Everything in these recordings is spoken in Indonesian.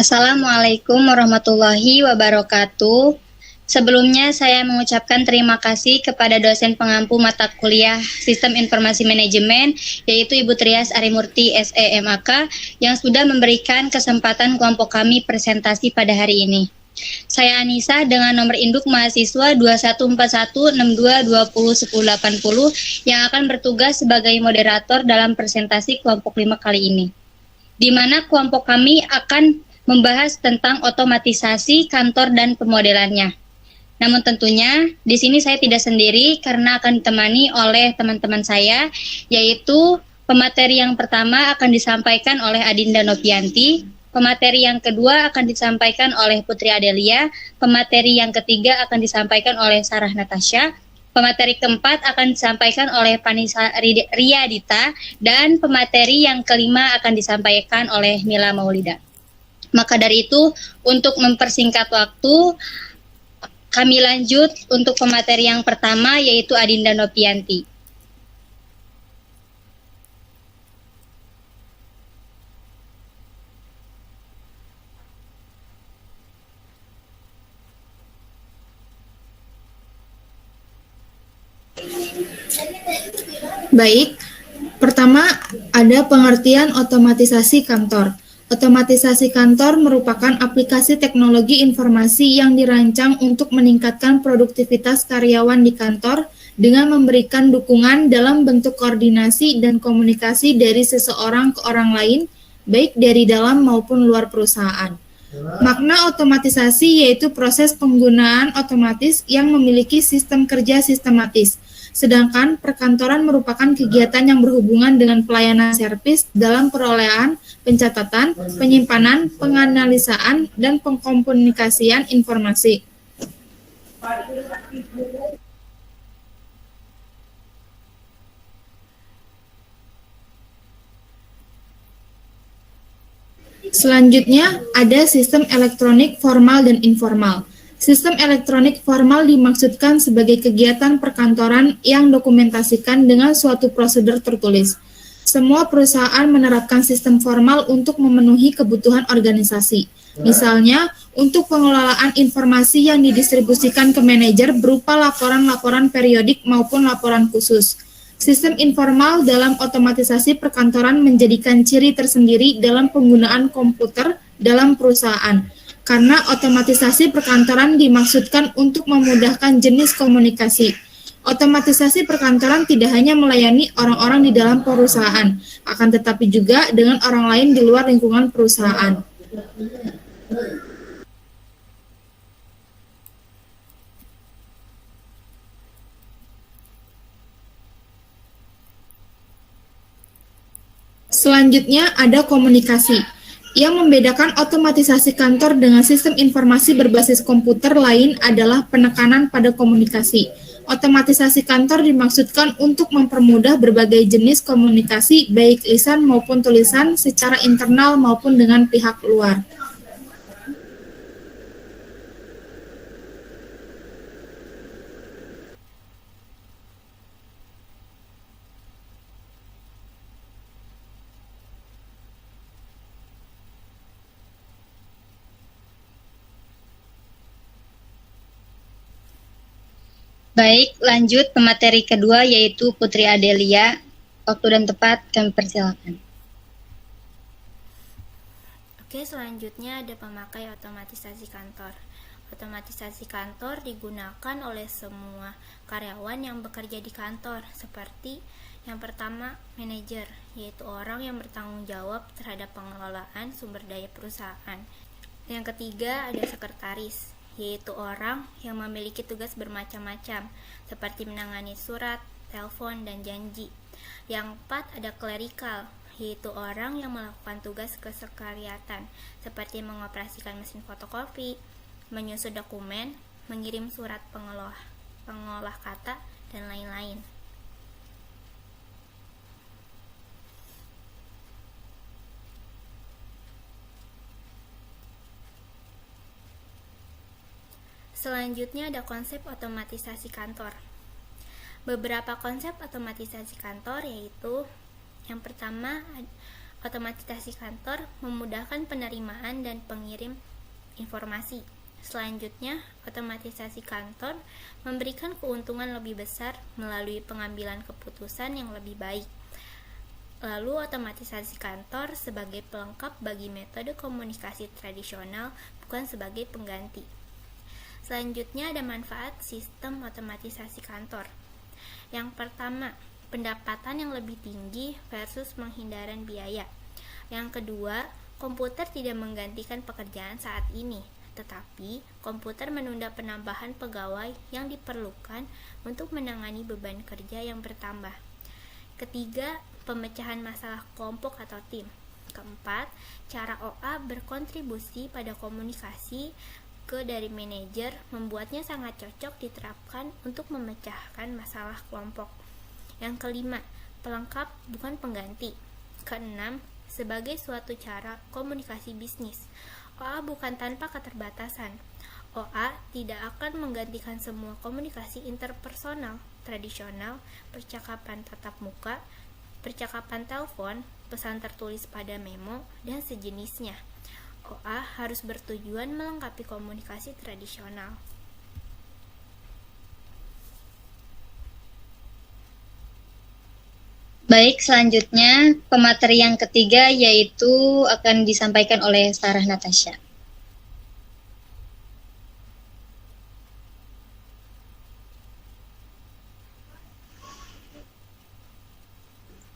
Assalamualaikum warahmatullahi wabarakatuh. Sebelumnya saya mengucapkan terima kasih kepada dosen pengampu mata kuliah Sistem Informasi Manajemen, yaitu Ibu Trias Arimurti SEMAK, yang sudah memberikan kesempatan kelompok kami presentasi pada hari ini. Saya Anissa dengan nomor induk mahasiswa 214162201080 yang akan bertugas sebagai moderator dalam presentasi kelompok 5 kali ini, di mana kelompok kami akan membahas tentang otomatisasi kantor dan pemodelannya. Namun tentunya di sini saya tidak sendiri karena akan ditemani oleh teman-teman saya, yaitu pemateri yang pertama akan disampaikan oleh Adinda Novianti, pemateri yang kedua akan disampaikan oleh Putri Adelia, pemateri yang ketiga akan disampaikan oleh Sarah Natasha, pemateri keempat akan disampaikan oleh Panisa Riyadita, dan pemateri yang kelima akan disampaikan oleh Mila Maulida. Maka dari itu, untuk mempersingkat waktu, kami lanjut untuk pemateri yang pertama, yaitu Adinda Novianti. Baik, pertama ada pengertian otomatisasi kantor. Otomatisasi kantor merupakan aplikasi teknologi informasi yang dirancang untuk meningkatkan produktivitas karyawan di kantor dengan memberikan dukungan dalam bentuk koordinasi dan komunikasi dari seseorang ke orang lain, baik dari dalam maupun luar perusahaan. Makna otomatisasi yaitu proses penggunaan otomatis yang memiliki sistem kerja sistematis. Sedangkan perkantoran merupakan kegiatan yang berhubungan dengan pelayanan servis dalam perolehan, pencatatan, penyimpanan, penganalisaan, dan pengkomunikasian informasi. Selanjutnya, ada sistem elektronik formal dan informal. Sistem elektronik formal dimaksudkan sebagai kegiatan perkantoran yang dokumentasikan dengan suatu prosedur tertulis. Semua perusahaan menerapkan sistem formal untuk memenuhi kebutuhan organisasi. Misalnya, untuk pengelolaan informasi yang didistribusikan ke manajer berupa laporan-laporan periodik maupun laporan khusus. Sistem informal dalam otomatisasi perkantoran menjadikan ciri tersendiri dalam penggunaan komputer dalam perusahaan. Karena otomatisasi perkantoran dimaksudkan untuk memudahkan jenis komunikasi. Otomatisasi perkantoran tidak hanya melayani orang-orang di dalam perusahaan, akan tetapi juga dengan orang lain di luar lingkungan perusahaan. Selanjutnya ada komunikasi. Yang membedakan otomatisasi kantor dengan sistem informasi berbasis komputer lain adalah penekanan pada komunikasi. Otomatisasi kantor dimaksudkan untuk mempermudah berbagai jenis komunikasi, baik lisan maupun tulisan, secara internal maupun dengan pihak luar. Baik, lanjut pemateri kedua yaitu Putri Adelia. Waktu dan tempat kami persilakan. Oke, selanjutnya ada pemakai otomatisasi kantor. Otomatisasi kantor digunakan oleh semua karyawan yang bekerja di kantor, seperti yang pertama, manajer, yaitu orang yang bertanggung jawab terhadap pengelolaan sumber daya perusahaan. Yang ketiga, ada sekretaris, yaitu orang yang memiliki tugas bermacam-macam, seperti menangani surat, telepon, dan janji. Yang keempat, ada clerical, yaitu orang yang melakukan tugas kesekretariatan, seperti mengoperasikan mesin fotokopi, menyusun dokumen, mengirim surat pengolah kata, dan lain-lain. Selanjutnya ada konsep otomatisasi kantor. Beberapa konsep otomatisasi kantor yaitu yang pertama, Otomatisasi kantor memudahkan penerimaan dan pengirim informasi. Selanjutnya, otomatisasi kantor memberikan keuntungan lebih besar melalui pengambilan keputusan yang lebih baik. Lalu, otomatisasi kantor sebagai pelengkap bagi metode komunikasi tradisional, bukan sebagai pengganti. Selanjutnya ada manfaat sistem otomatisasi kantor. Yang pertama, pendapatan yang lebih tinggi versus penghindaran biaya. Yang kedua, komputer tidak menggantikan pekerjaan saat ini, tetapi komputer menunda penambahan pegawai yang diperlukan untuk menangani beban kerja yang bertambah. Ketiga, pemecahan masalah kelompok atau tim. Keempat, cara OA berkontribusi pada komunikasi dari manajer membuatnya sangat cocok diterapkan untuk memecahkan masalah kelompok. Yang kelima, pelengkap bukan pengganti. Keenam, sebagai suatu cara komunikasi bisnis. OA bukan tanpa keterbatasan. OA tidak akan menggantikan semua komunikasi interpersonal tradisional, percakapan tatap muka, percakapan telepon, pesan tertulis pada memo, dan sejenisnya. OA harus bertujuan melengkapi komunikasi tradisional. Baik, selanjutnya pemateri yang ketiga yaitu akan disampaikan oleh Sarah Natasha.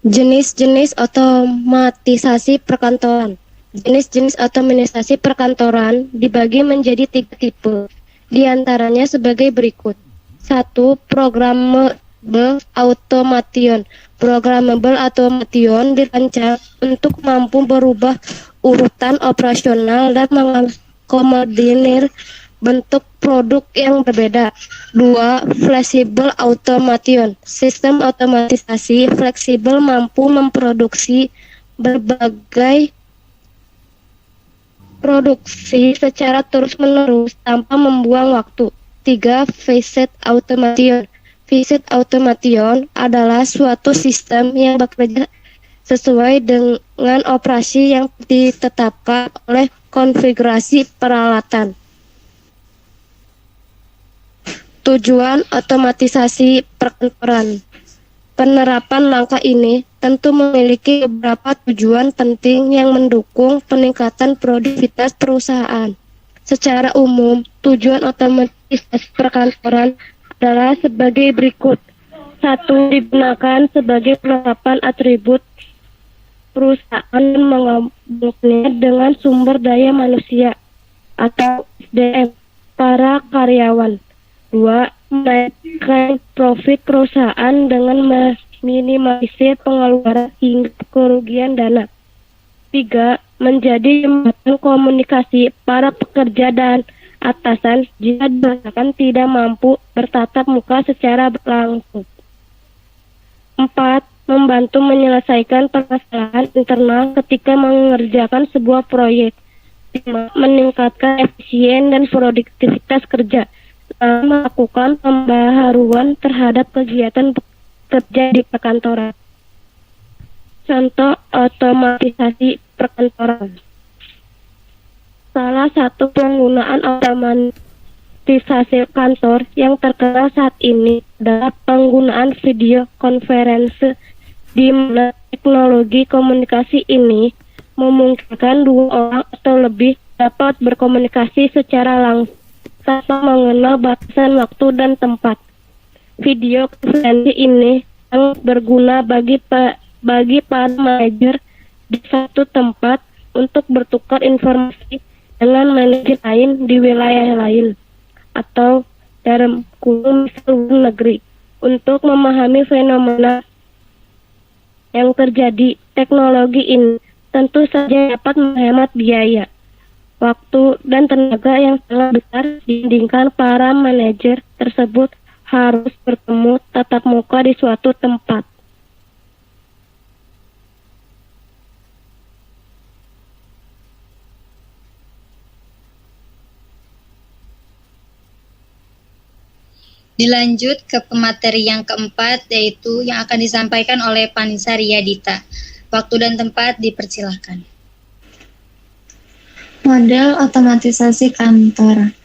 Jenis-jenis otomatisasi perkantoran. Jenis-jenis otomatisasi perkantoran dibagi menjadi 3 tipe, di antaranya sebagai berikut. 1. Programmable automation. Programmable automation dirancang untuk mampu berubah urutan operasional dan mengakomodir bentuk produk yang berbeda. 2. Flexible automation. Sistem otomatisasi fleksibel mampu memproduksi berbagai produksi secara terus-menerus tanpa membuang waktu. 3. Phased automation. Phased automation adalah suatu sistem yang bekerja sesuai dengan operasi yang ditetapkan oleh konfigurasi peralatan. Tujuan otomatisasi perkantoran. Penerapan langkah ini tentu memiliki beberapa tujuan penting yang mendukung peningkatan produktivitas perusahaan. Secara umum, tujuan otomatisasi perkantoran adalah sebagai berikut. 1. Digunakan sebagai penerapan atribut perusahaan dan menggabungkannya dengan sumber daya manusia atau SDM para karyawan. 2. Menaikkan profit perusahaan dengan meminimalisir pengeluaran hingga kerugian dana. 3. Menjadi jembatan komunikasi para pekerja dan atasan jika dirasakan tidak mampu bertatap muka secara langsung. 4. Membantu menyelesaikan permasalahan internal ketika mengerjakan sebuah proyek. 5. Meningkatkan efisien dan produktivitas kerja. Melakukan pembaharuan terhadap kegiatan kerja di perkantoran. Contoh otomatisasi perkantoran. Salah satu penggunaan otomatisasi kantor yang terkenal saat ini adalah penggunaan video conference, di mana teknologi komunikasi ini memungkinkan 2 orang atau lebih dapat berkomunikasi secara langsung tanpa mengenal batasan waktu dan tempat. Video konferensi ini sangat berguna bagi para manajer di satu tempat untuk bertukar informasi dengan manajer lain di wilayah lain atau dalam kurung luar negeri untuk memahami fenomena yang terjadi. Teknologi ini tentu saja dapat menghemat biaya, waktu, dan tenaga yang sangat besar dibandingkan para manajer tersebut harus bertemu tatap muka di suatu tempat. Dilanjut ke pemateri yang keempat, yaitu yang akan disampaikan oleh Panisa Riyadita. Waktu dan tempat dipersilahkan. Model otomatisasi kantor.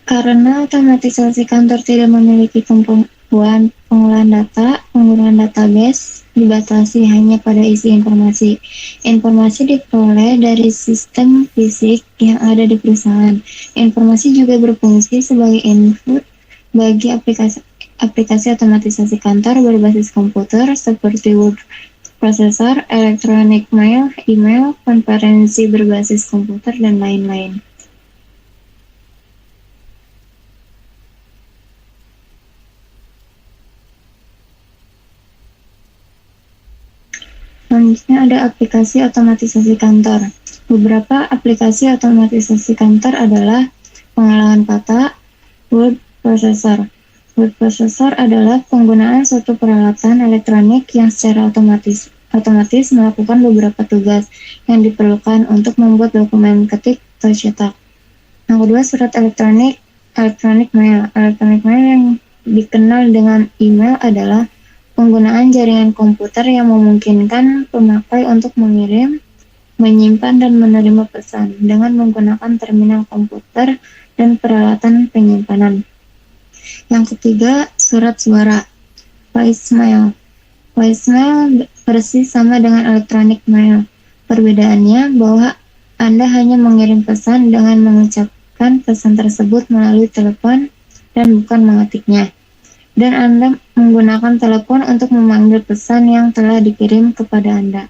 Karena otomatisasi kantor tidak memiliki kemampuan pengolahan data, penggunaan database dibatasi hanya pada isi informasi. Informasi diperoleh dari sistem fisik yang ada di perusahaan. Informasi juga berfungsi sebagai input bagi aplikasi otomatisasi kantor berbasis komputer seperti word processor, electronic mail, email, konferensi berbasis komputer, dan lain-lain. Selanjutnya ada aplikasi otomatisasi kantor. Beberapa aplikasi otomatisasi kantor adalah pengolahan kata, word processor. Word processor adalah penggunaan suatu peralatan elektronik yang secara otomatis melakukan beberapa tugas yang diperlukan untuk membuat dokumen ketik atau cetak. Yang kedua, surat electronic mail. Electronic mail yang dikenal dengan email adalah penggunaan jaringan komputer yang memungkinkan pemakai untuk mengirim, menyimpan, dan menerima pesan dengan menggunakan terminal komputer dan peralatan penyimpanan. Yang ketiga, surat suara, voicemail. Voicemail persis sama dengan electronic mail. Perbedaannya bahwa Anda hanya mengirim pesan dengan mengucapkan pesan tersebut melalui telepon dan bukan mengetiknya. Dan Anda menggunakan telepon untuk memanggil pesan yang telah dikirim kepada Anda.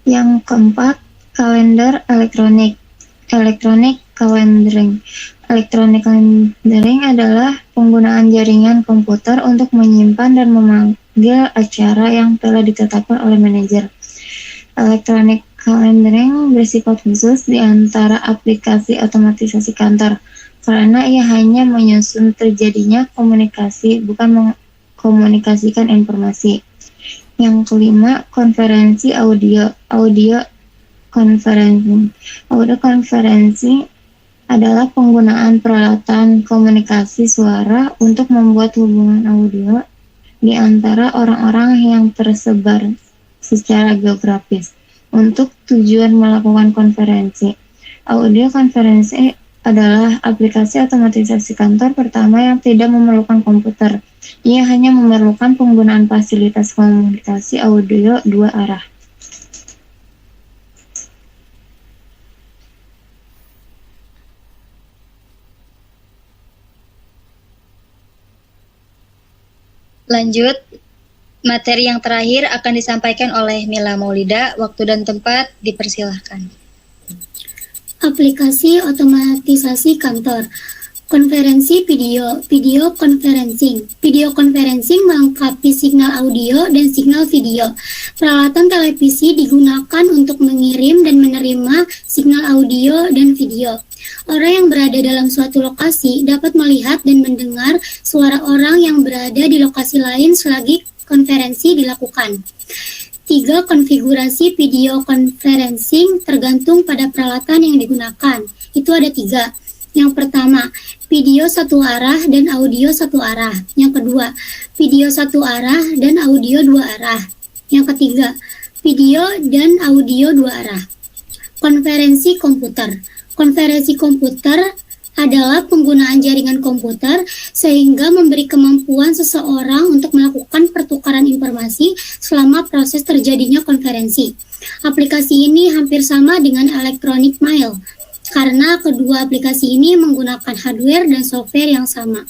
Yang keempat, kalender elektronik. Electronic calendaring. Electronic calendaring adalah penggunaan jaringan komputer untuk menyimpan dan memanggil acara yang telah ditetapkan oleh manajer. Electronic calendaring bersifat khusus di antara aplikasi otomatisasi kantor, karena ia hanya menyusun terjadinya komunikasi, bukan mengkomunikasikan informasi. Yang kelima, konferensi audio. Audio konferensi adalah penggunaan peralatan komunikasi suara untuk membuat hubungan audio di antara orang-orang yang tersebar secara geografis untuk tujuan melakukan konferensi. Audio konferensi adalah aplikasi otomatisasi kantor pertama yang tidak memerlukan komputer. Ia hanya memerlukan penggunaan fasilitas komunikasi audio dua arah. Lanjut, materi yang terakhir akan disampaikan oleh Mila Maulida. Waktu dan tempat dipersilahkan. Aplikasi otomatisasi kantor. Konferensi video conferencing. Video conferencing melengkapi signal audio dan signal video. Peralatan televisi digunakan untuk mengirim dan menerima signal audio dan video. Orang yang berada dalam suatu lokasi dapat melihat dan mendengar suara orang yang berada di lokasi lain selagi konferensi dilakukan. 3. Konfigurasi video conferencing tergantung pada peralatan yang digunakan. Itu ada 3. Yang pertama, video satu arah dan audio satu arah. Yang kedua, video satu arah dan audio dua arah. Yang ketiga, video dan audio dua arah. Konferensi komputer. Konferensi komputer adalah penggunaan jaringan komputer sehingga memberi kemampuan seseorang untuk melakukan pertukaran informasi selama proses terjadinya konferensi. Aplikasi ini hampir sama dengan electronic mail, karena kedua aplikasi ini menggunakan hardware dan software yang sama.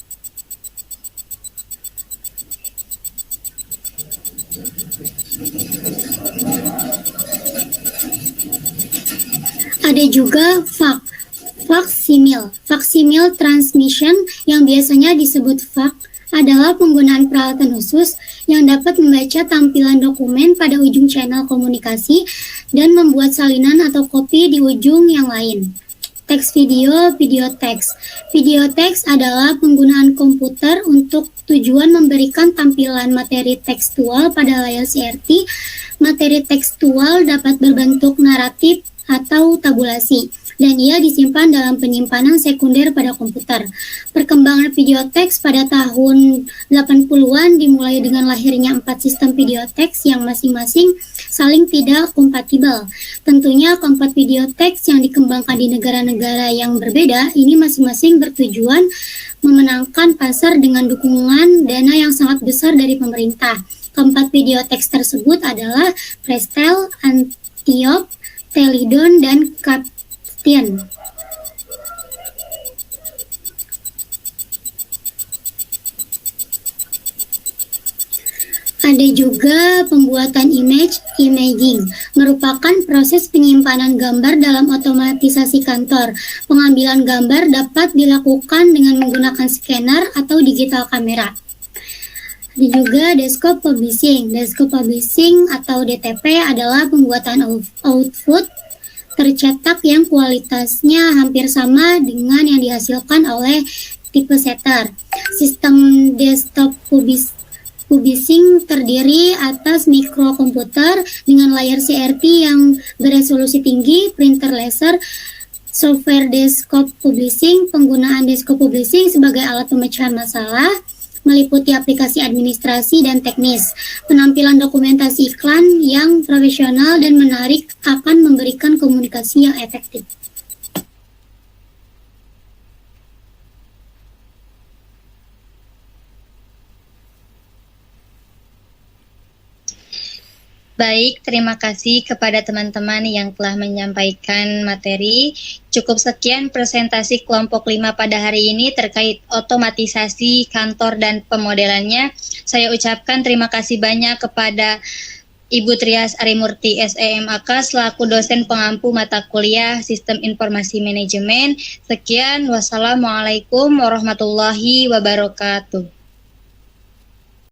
Ada juga Facsimile transmission yang biasanya disebut fax adalah penggunaan peralatan khusus yang dapat membaca tampilan dokumen pada ujung channel komunikasi dan membuat salinan atau kopi di ujung yang lain. Teks video teks. Video teks adalah penggunaan komputer untuk tujuan memberikan tampilan materi tekstual pada layar CRT. Materi tekstual dapat berbentuk naratif, atau tabulasi, dan ia disimpan dalam penyimpanan sekunder pada komputer. Perkembangan videoteks pada tahun 80-an dimulai dengan lahirnya 4 sistem videoteks yang masing-masing saling tidak kompatibel. Tentunya keempat videoteks yang dikembangkan di negara-negara yang berbeda ini masing-masing bertujuan memenangkan pasar dengan dukungan dana yang sangat besar dari pemerintah. Keempat videoteks tersebut adalah Prestel, Antiope, Telidon, dan Caption. Ada juga pembuatan imaging, merupakan proses penyimpanan gambar dalam otomatisasi kantor. Pengambilan gambar dapat dilakukan dengan menggunakan scanner atau digital kamera. Ada juga desktop publishing. Desktop publishing atau DTP adalah pembuatan output tercetak yang kualitasnya hampir sama dengan yang dihasilkan oleh typesetter. Sistem desktop publishing terdiri atas mikrokomputer dengan layar CRT yang beresolusi tinggi, printer laser, software desktop publishing. Penggunaan desktop publishing sebagai alat pemecahan masalah meliputi aplikasi administrasi dan teknis. Penampilan dokumentasi iklan yang profesional dan menarik akan memberikan komunikasi yang efektif. Baik, terima kasih kepada teman-teman yang telah menyampaikan materi. Cukup sekian presentasi kelompok 5 pada hari ini terkait otomatisasi kantor dan pemodelannya. Saya ucapkan terima kasih banyak kepada Ibu Trias Arimurti SEMAK selaku dosen pengampu mata kuliah Sistem Informasi Manajemen. Sekian, wassalamualaikum warahmatullahi wabarakatuh.